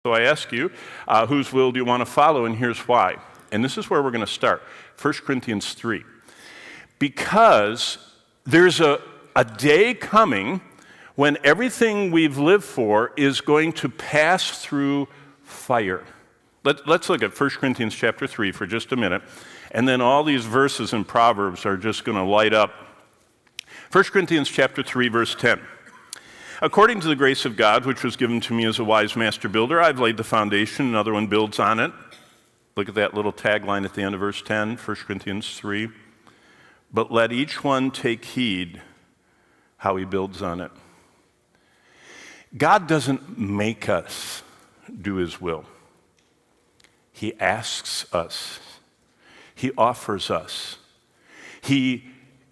So I ask you, whose will do you want to follow, and here's why. And this is where we're going to start, 1 Corinthians 3. Because there's a day coming when everything we've lived for is going to pass through fire. Let's look at 1 Corinthians chapter 3 for just a minute, and then all these verses in Proverbs are just going to light up. 1 Corinthians chapter 3, verse 10. According to the grace of God, which was given to me as a wise master builder, I've laid the foundation, another one builds on it. Look at that little tagline at the end of verse 10, 1 Corinthians 3. But let each one take heed how he builds on it. God doesn't make us do his will. He asks us. He offers us. He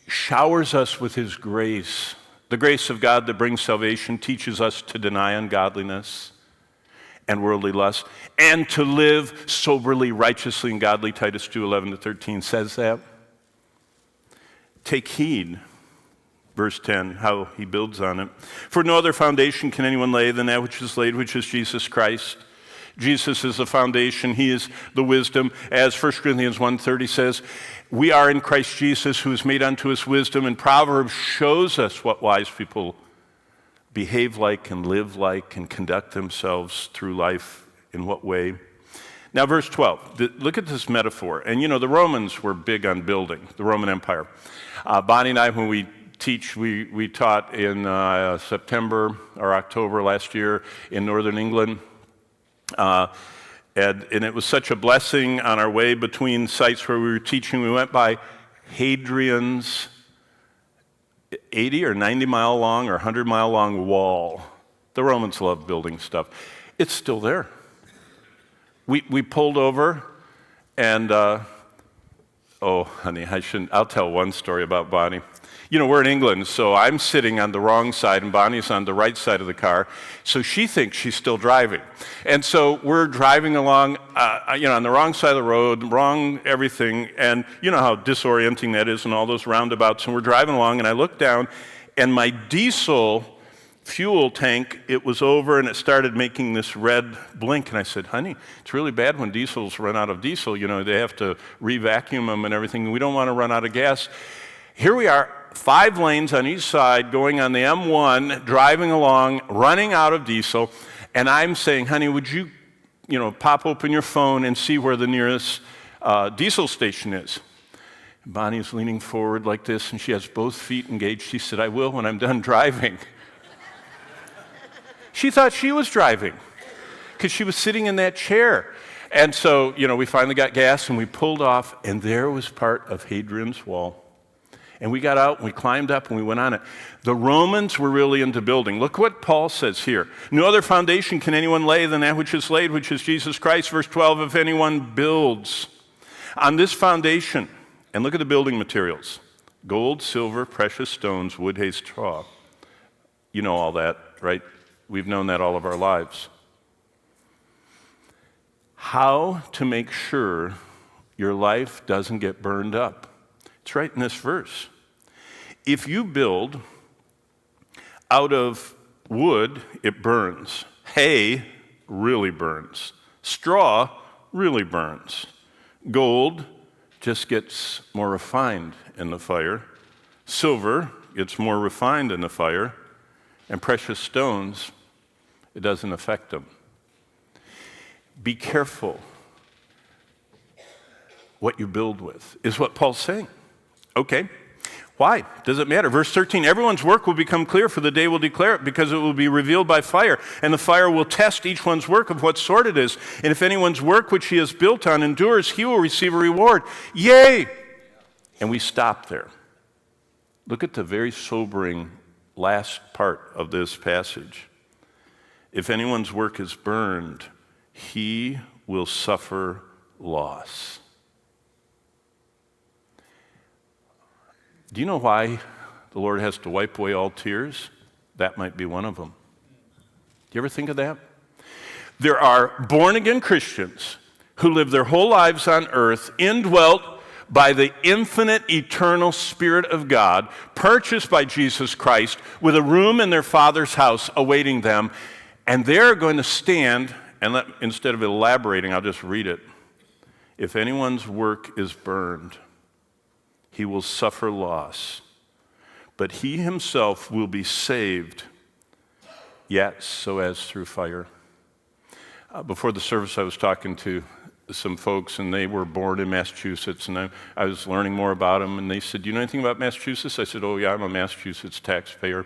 showers us with his grace. The grace of God that brings salvation teaches us to deny ungodliness and worldly lust and to live soberly, righteously, and godly. Titus 2:11-13 says that. Take heed, verse 10, how he builds on it. For no other foundation can anyone lay than that which is laid, which is Jesus Christ. Jesus is the foundation. He is the wisdom. As 1 Corinthians 1:30 says, we are in Christ Jesus, who is made unto us wisdom. And Proverbs shows us what wise people behave like and live like and conduct themselves through life in what way. Now, verse 12, look at this metaphor. And you know, the Romans were big on building, the Roman Empire. Bonnie and I, when we teach, we taught in September or October last year in northern England. And it was such a blessing on our way between sites where we were teaching. We went by Hadrian's 80 or 90 mile long or 100 mile long wall. The Romans loved building stuff. It's still there. We pulled over and, oh, honey, I'll tell one story about Bonnie. You know, we're in England, so I'm sitting on the wrong side and Bonnie's on the right side of the car, so she thinks she's still driving. And so we're driving along, on the wrong side of the road, wrong everything, and you know how disorienting that is and all those roundabouts, and we're driving along, and I look down, and my diesel fuel tank, it was over, and it started making this red blink, and I said, honey, it's really bad when diesels run out of diesel. You know, they have to re-vacuum them and everything, and we don't want to run out of gas. Here we are, 5 lanes on each side, going on the M1, driving along, running out of diesel, and I'm saying, honey, would you, pop open your phone and see where the nearest diesel station is? Bonnie's leaning forward like this, and she has both feet engaged. She said, I will when I'm done driving. She thought she was driving because she was sitting in that chair. And so, we finally got gas, and we pulled off, and there was part of Hadrian's Wall. And we got out, and we climbed up, and we went on it. The Romans were really into building. Look what Paul says here. No other foundation can anyone lay than that which is laid, which is Jesus Christ. Verse 12, if anyone builds on this foundation, and look at the building materials, gold, silver, precious stones, wood, hay, straw. You know all that, right? We've known that all of our lives. How to make sure your life doesn't get burned up. It's right in this verse. If you build out of wood, it burns. Hay really burns. Straw really burns. Gold just gets more refined in the fire. Silver gets more refined in the fire. And precious stones, it doesn't affect them. Be careful what you build with, is what Paul's saying. Okay, why? Does it matter? Verse 13, everyone's work will become clear, for the day will declare it, because it will be revealed by fire, and the fire will test each one's work of what sort it is. And if anyone's work which he has built on endures, he will receive a reward. Yay! And we stop there. Look at the very sobering last part of this passage. If anyone's work is burned, he will suffer loss. Do you know why the Lord has to wipe away all tears? That might be one of them. Do you ever think of that? There are born-again Christians who live their whole lives on earth, indwelt by the infinite, eternal Spirit of God, purchased by Jesus Christ, with a room in their Father's house awaiting them, and they're going to stand And instead of elaborating, I'll just read it. If anyone's work is burned, he will suffer loss, but he himself will be saved, yet so as through fire. Before the service, I was talking to some folks, and they were born in Massachusetts, and I was learning more about them, and they said, do you know anything about Massachusetts? I said, oh yeah, I'm a Massachusetts taxpayer.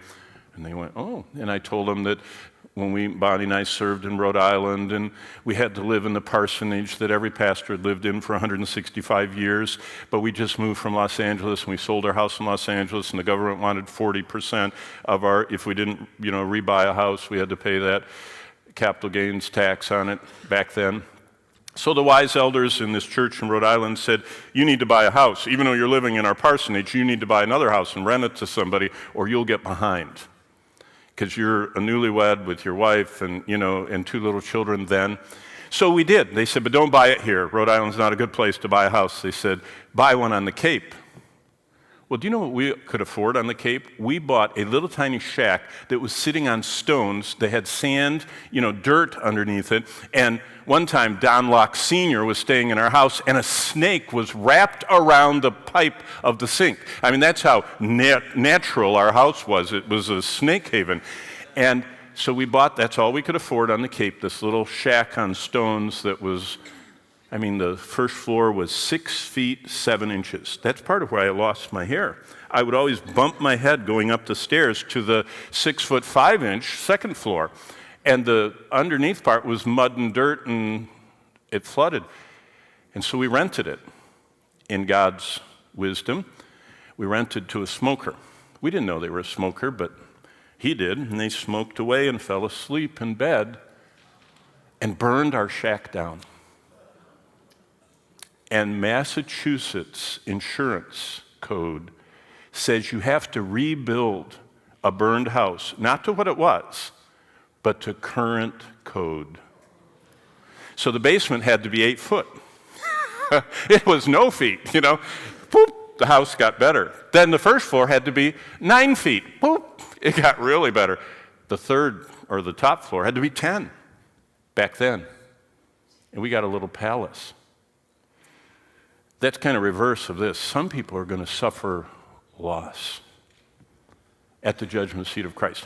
And they went, oh. And I told them that when Bonnie and I served in Rhode Island, and we had to live in the parsonage that every pastor had lived in for 165 years, but we just moved from Los Angeles, and we sold our house in Los Angeles, and the government wanted 40% of if we didn't, rebuy a house, we had to pay that capital gains tax on it back then. So the wise elders in this church in Rhode Island said, you need to buy a house. Even though you're living in our parsonage, you need to buy another house and rent it to somebody, or you'll get behind. Because you're a newlywed with your wife and, and 2 little children then. So we did. They said, but don't buy it here. Rhode Island's not a good place to buy a house. They said, buy one on the Cape. Well, do you know what we could afford on the Cape? We bought a little tiny shack that was sitting on stones. They had sand, dirt underneath it. And one time, Don Locke Sr. was staying in our house, and a snake was wrapped around the pipe of the sink. I mean, that's how natural our house was. It was a snake haven. And so we bought, that's all we could afford on the Cape, this little shack on stones that was, the first floor was 6 feet 7 inches. That's part of where I lost my hair. I would always bump my head going up the stairs to the 6 foot 5 inch second floor. And the underneath part was mud and dirt, and it flooded. And so we rented it. In God's wisdom, we rented to a smoker. We didn't know they were a smoker, but he did. And they smoked away and fell asleep in bed and burned our shack down. And Massachusetts insurance code says you have to rebuild a burned house, not to what it was, but to current code. So the basement had to be 8 foot. It was no feet, Boop, the house got better. Then the first floor had to be 9 feet. Boop, it got really better. The third, or the top floor, had to be 10 back then. And we got a little palace. That's kind of reverse of this. Some people are going to suffer loss at the judgment seat of Christ.